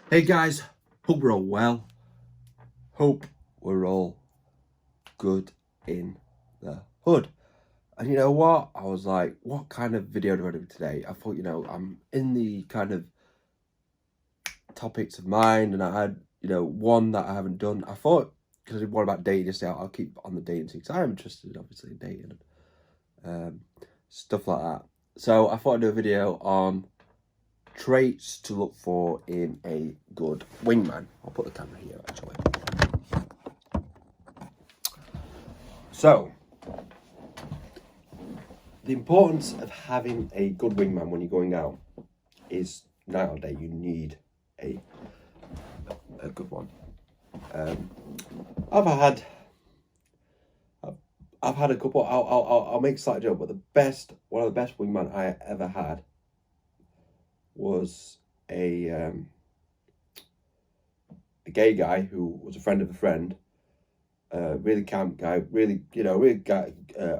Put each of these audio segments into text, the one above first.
Hey guys, hope we're all well. Hope we're all good in the hood. And you know what? I was like, what kind of video do I do today? I thought, I'm in the kind of topics of mind, and I had, one that I haven't done. I thought, because I did one about dating yesterday, I'll keep on the dating thing, because I am interested, obviously, in dating and stuff like that. So I thought I'd do a video on traits to look for in a good wingman. I'll put the camera here, actually. So, the importance of having a good wingman when you're going out is night or day. You need a good one. I've had a couple. I'll make a slight joke, but one of the best wingman I ever had was a gay guy who was a friend of a friend. Really camp guy, really guy,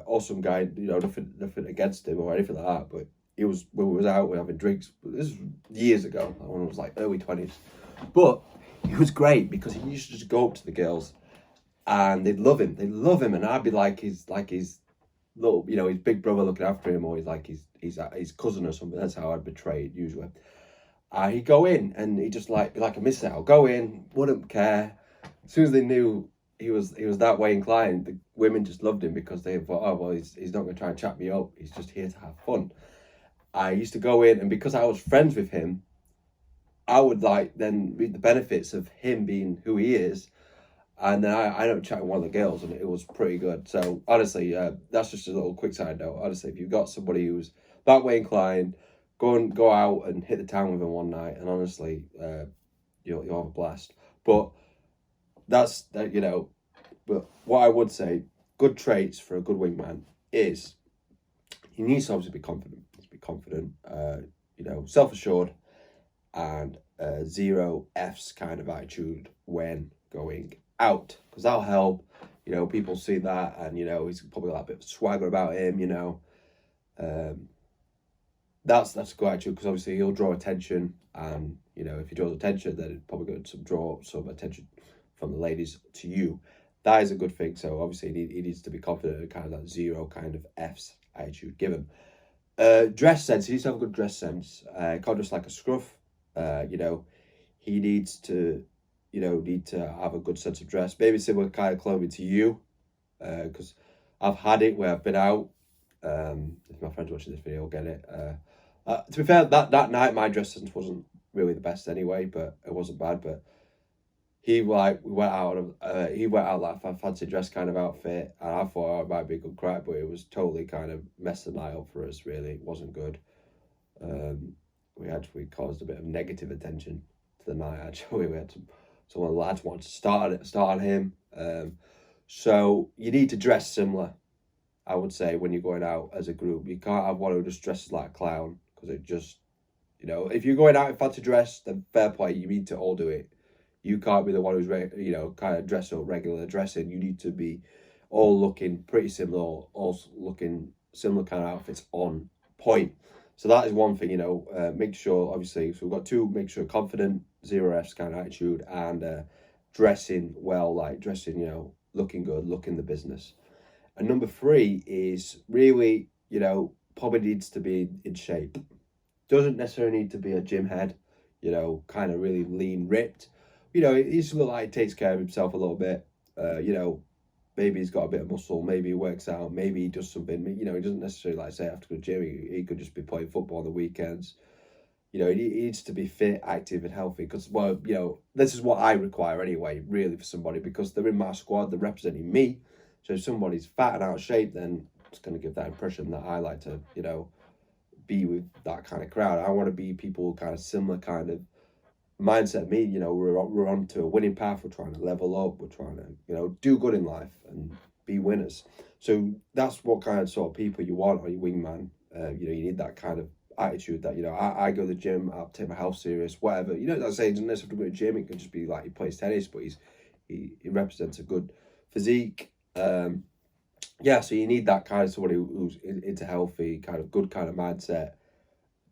awesome guy. Nothing against him or anything like that. But when we was out, we were having drinks. This is years ago. When I was like early 20s. But he was great because he used to just go up to the girls, and they'd love him. They'd love him, and I'd be like his little, his big brother looking after him, or he's like his cousin or something. That's how I'd betray it usually. He'd go in, and he just be like a miss out. Go in, wouldn't care. As soon as they knew he was that way inclined, the women just loved him because they thought, oh well, he's not going to try and chat me up. He's just here to have fun. I used to go in, and because I was friends with him, I would then read the benefits of him being who he is, and then I ended up chatting with one of the girls, and it was pretty good. So honestly, that's just a little quick side note. Honestly, if you've got somebody who's that way inclined, go out and hit the town with him one night, and honestly, you'll have a blast. But that's that, But what I would say, good traits for a good wingman is he needs to obviously be confident. He needs to be confident, self assured, and zero F's kind of attitude when going out, because that'll help. People see that, and he's probably got a bit of swagger about him. That's a good attitude, because obviously he'll draw attention, and if he draws attention, then it's probably going to draw some attention from the ladies to you. That is a good thing. So obviously he needs to be confident in kind of that zero kind of F's attitude given. Dress sense. He needs to have a good dress sense. Can't dress like a scruff. He needs to, have a good sense of dress. Maybe similar kind of clothing to you, because I've had it where I've been out. If my friend's watching this video, will get it. To be fair, that night my dress sense wasn't really the best anyway, but it wasn't bad. But we went out like a fancy dress kind of outfit, and I thought it might be a good crack, but it was totally kind of messed the night up for us. Really, it wasn't good. We actually caused a bit of negative attention to the night. Actually, we had some of the lads wanted to start on him. So you need to dress similar, I would say, when you're going out as a group. You can't have one who just dresses like a clown, because it just, if you're going out in fancy dress, then fair play. You need to all do it. You can't be the one who's kind of dressed up regular dressing. You need to be all looking pretty similar, all looking similar kind of outfits on point. So that is one thing, make sure, obviously, so we've got two, make sure confident, zero F's kind of attitude, and dressing well, looking good, looking the business. And number 3 is really, probably needs to be in shape. Doesn't necessarily need to be a gym head, kind of really lean, ripped. He needs to look like he takes care of himself a little bit. Maybe he's got a bit of muscle, maybe he works out, maybe he does something. He doesn't necessarily say have to go to the gym. He could just be playing football on the weekends. He needs to be fit, active, and healthy, because, well, this is what I require anyway, really, for somebody, because they're in my squad, they're representing me. So if somebody's fat and out of shape, then it's going to give that impression that I like to, be with that kind of crowd. I want to be people kind of similar kind of mindset. Me, we're on to a winning path. We're trying to level up. We're trying to, do good in life and be winners. So that's what kind of sort of people you want on your wingman. You need that kind of attitude that, I go to the gym, I'll take my health serious, whatever. That's saying he doesn't necessarily have to go to the gym. It could just be like he plays tennis, but he represents a good physique. So you need that kind of somebody who's into healthy, kind of good kind of mindset.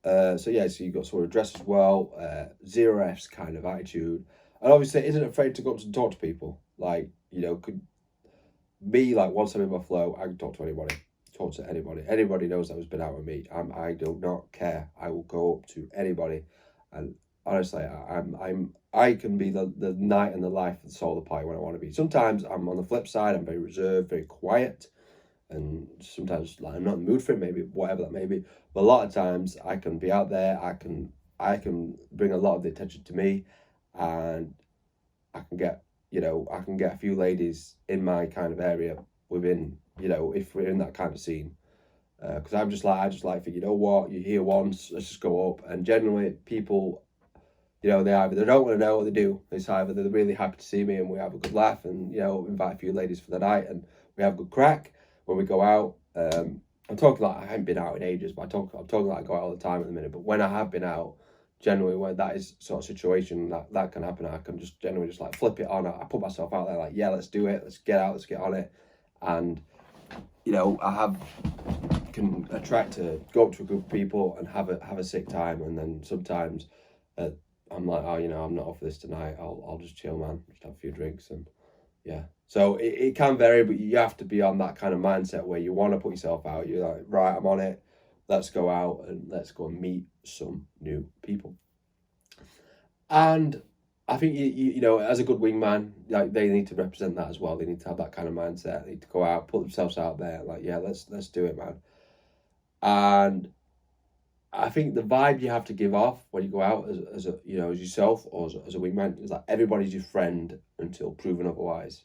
So you've got someone who dresses well, zero F's kind of attitude, and obviously isn't afraid to go up and talk to people. Like, could be like, once I'm in my flow, I can talk to anybody, talk to anybody. Anybody knows that has been out with me. I do not care. I will go up to anybody, and honestly, I can be the night and the life and the soul of the party when I want to be. Sometimes I'm on the flip side. I'm very reserved, very quiet, and sometimes like I'm not in the mood for it. Maybe whatever that may be. But a lot of times I can be out there. I can bring a lot of the attention to me, and I can get a few ladies in my kind of area within, if we're in that kind of scene. Because I just like think, what, you're here once, let's just go up. And generally people, they either don't want to know or they do. It's either they're really happy to see me and we have a good laugh and, invite a few ladies for the night and we have a good crack when we go out. I'm talking like I haven't been out in ages, but I'm talking like I go out all the time at the minute. But when I have been out, generally when that is sort of situation that can happen, I can just generally just like flip it on. I put myself out there like, yeah, let's do it, let's get out, let's get on it. And can attract to go up to a group of people and have a sick time. And then sometimes I'm like, oh, I'm not off this tonight, I'll just chill, man, just have a few drinks. And yeah, so it can vary, but you have to be on that kind of mindset where you want to put yourself out. You're like, right, I'm on it, let's go out and let's go and meet some new people. And I think as a good wingman, like, they need to represent that as well. They need to have that kind of mindset. They need to go out, put themselves out there, like, yeah, let's do it, man. And I think the vibe you have to give off when you go out as yourself or as a wingman is like everybody's your friend until proven otherwise.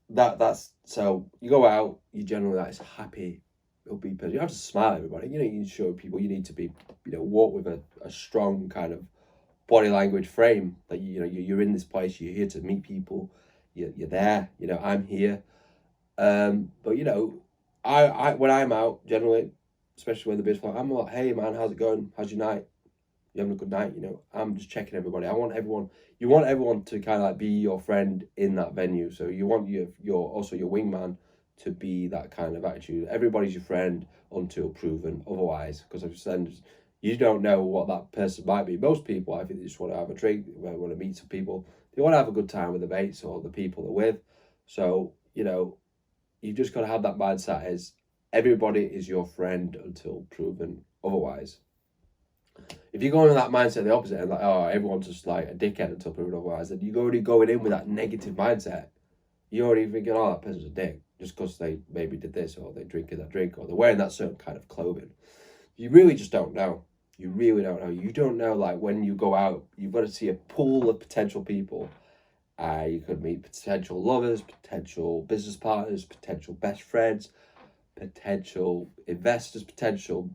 That's so you go out, you generally like happy, upbeat person. You have to smile at everybody. You need to show people you need to be, walk with a strong kind of body language frame that you're in this place, you're here to meet people, you're there. I'm here. But I when I'm out generally, especially when the business, I'm like, hey man, how's it going? How's your night? You having a good night? I'm just checking everybody. You want everyone to kind of like be your friend in that venue. So you want your wingman to be that kind of attitude. Everybody's your friend until proven otherwise. Because I've said, you don't know what that person might be. Most people, I think, they just want to have a drink, they want to meet some people, they want to have a good time with the mates or the people they're with. So you've just got to have that mindset as everybody is your friend until proven otherwise. If you go into that mindset, the opposite, and like, oh, everyone's just like a dickhead until proven otherwise, then you're already going in with that negative mindset. You're already thinking, oh, that person's a dick just because they maybe did this, or they're drinking that drink, or they're wearing that certain kind of clothing. You really just don't know. You really don't know. You don't know, like, when you go out, you've got to see a pool of potential people. You could meet potential lovers, potential business partners, potential best friends, potential investors, potential,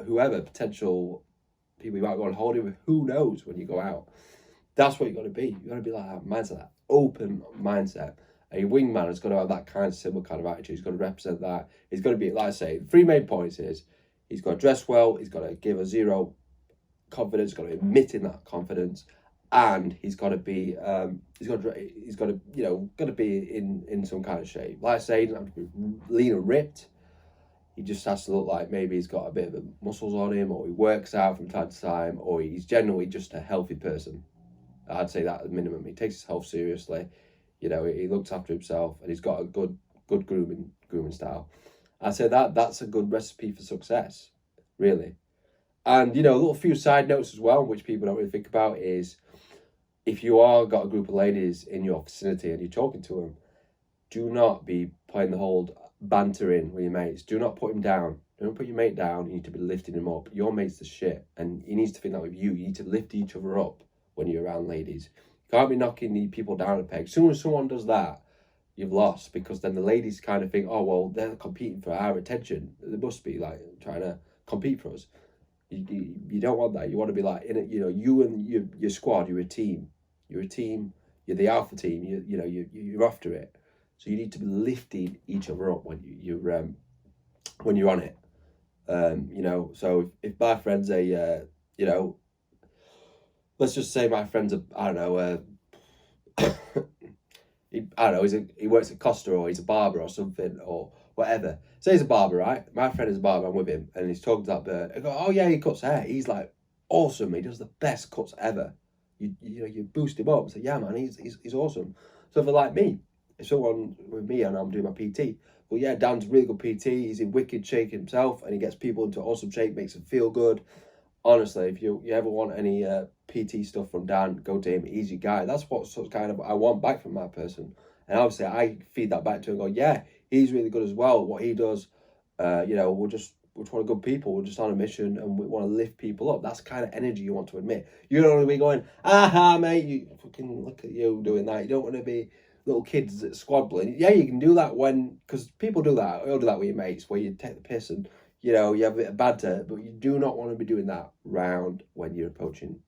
whoever, potential people you might go on holiday with. Who knows when you go out? That's what you got to be. You got to be like that mindset, that open mindset. A wingman has got to have that kind of similar kind of attitude. He's got to represent that. He's got to be, like I say, the 3 main points is he's got to dress well, he's got to give a zero confidence, he's got to admit in that confidence, and he's got to be got to be in some kind of shape. Like I say, he doesn't have to be lean and ripped. He just has to look like maybe he's got a bit of muscles on him, or he works out from time to time, or he's generally just a healthy person. I'd say that at minimum. He takes his health seriously. He looks after himself, and he's got a good grooming style. I'd say that's a good recipe for success, really. And a little few side notes as well, which people don't really think about, is if you are got a group of ladies in your vicinity and you're talking to them, do not be playing the whole bantering with your mates. Do not put him down. Don't put your mate down. You need to be lifting him up. Your mate's the shit, and he needs to think that with you. You need to lift each other up when you're around ladies. You can't be knocking the people down a peg. As soon as someone does that, you've lost, because then the ladies kind of think, oh, well, they're competing for our attention. They must be like trying to compete for us. You don't want that. You want to be like, in it, you and your squad, you're a team. You're a team. You're the alpha team. You're after it. So you need to be lifting each other up when you're on it. So if my friend's let's just say my friend's he works at Costa, or he's a barber or something, or whatever. Say he's a barber, right? My friend is a barber, I'm with him, and he's talking to that bird. I go, oh yeah, he cuts hair. He's like awesome. He does the best cuts ever. You boost him up. Say, yeah, man, he's awesome. So for like me, if someone with me and I'm doing my PT, well, yeah, Dan's really good PT. He's in wicked shape himself, and he gets people into awesome shape, makes them feel good. Honestly, if you ever want any PT stuff from Dan, go to him. Easy guy. That's what sort of kind of I want back from that person. And obviously, I feed that back to him and go, yeah, he's really good as well. What he does, we're trying to good people. We're just on a mission and we want to lift people up. That's the kind of energy you want to admit. You don't want to be going, aha, mate, you fucking look at you doing that. You don't want to be little kids at squabbling. Yeah, you can do that because people do that. You'll do that with your mates where you take the piss and, you have a bit of banter, but you do not want to be doing that round when you're approaching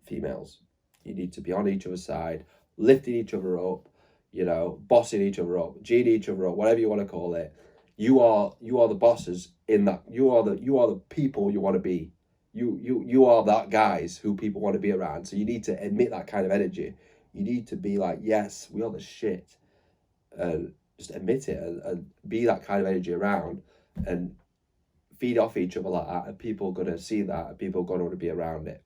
females. You need to be on each other's side, lifting each other up, bossing each other up, G'ing each other up, whatever you want to call it. You are the bosses in that. You are the people you want to be. You are that guys who people want to be around. So you need to admit that kind of energy. You need to be like, yes, we are the shit. Just admit it and be that kind of energy around and feed off each other like that, and people are gonna see that, and people are gonna want to be around it.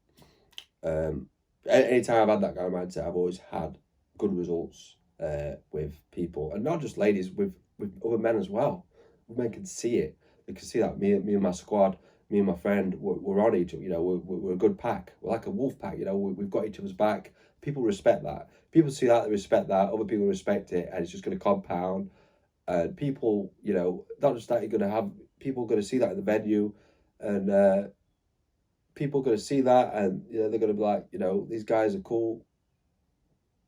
Anytime I've had that kind of mindset, I've always had good results with people, and not just ladies, with other men as well. Men can see it. They can see that me and my squad, me and my friend, we're on each other. We're a good pack. We're like a wolf pack. We've got each other's back. People respect that. People see that, they respect that. Other people respect it, and it's just going to compound. And people, not just that, you're going to have people going to see that in the venue, and people are going to see that, and they're going to be like, these guys are cool.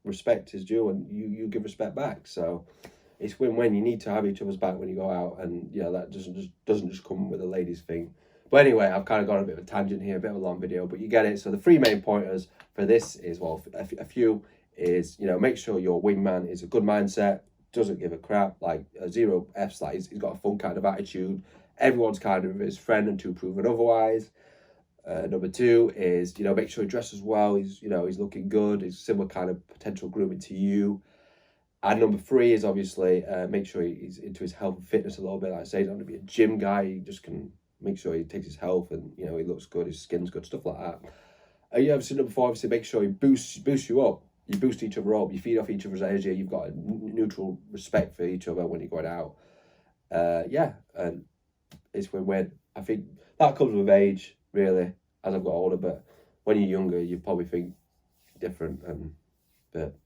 Respect is due, and you give respect back. So it's win-win. You need to have each other's back when you go out, and that doesn't just come with a ladies thing. But anyway, I've kind of got a bit of a tangent here, a bit of a long video, but you get it. So the 3 main pointers for this is, well, a few is, make sure your wingman is a good mindset, doesn't give a crap, like 0 F's, like he's got a fun kind of attitude. Everyone's kind of his friend until proven otherwise. Number 2 is, make sure he dresses well. He's looking good. He's similar kind of potential grooming to you. And number 3 is obviously make sure he's into his health and fitness a little bit. Like I say, he's not going to be a gym guy. He just can make sure he takes his health and, he looks good, his skin's good, stuff like that. Obviously, number 4, obviously, make sure he boosts you up. You boost each other up. You feed off each other's energy. You've got a neutral respect for each other when you're going out. And it's win-win. I think that comes with age, really, as I've got older. But when you're younger, you probably think different, but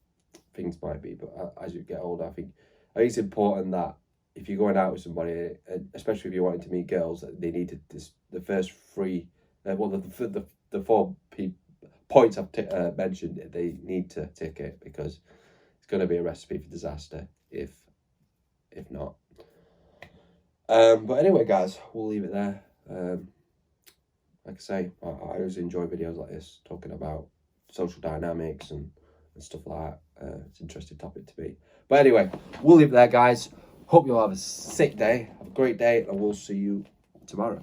things might be. But as you get older, I think it's important that if you're going out with somebody, especially if you're wanting to meet girls, they need to the first 3, the 4 points I've mentioned, they need to tick it, because it's going to be a recipe for disaster if not. But anyway, guys, we'll leave it there. Like I say, I always enjoy videos like this, talking about social dynamics and stuff like that. It's an interesting topic to me. But anyway, we'll leave it there, guys. Hope you'll have a sick day, have a great day, and we'll see you tomorrow.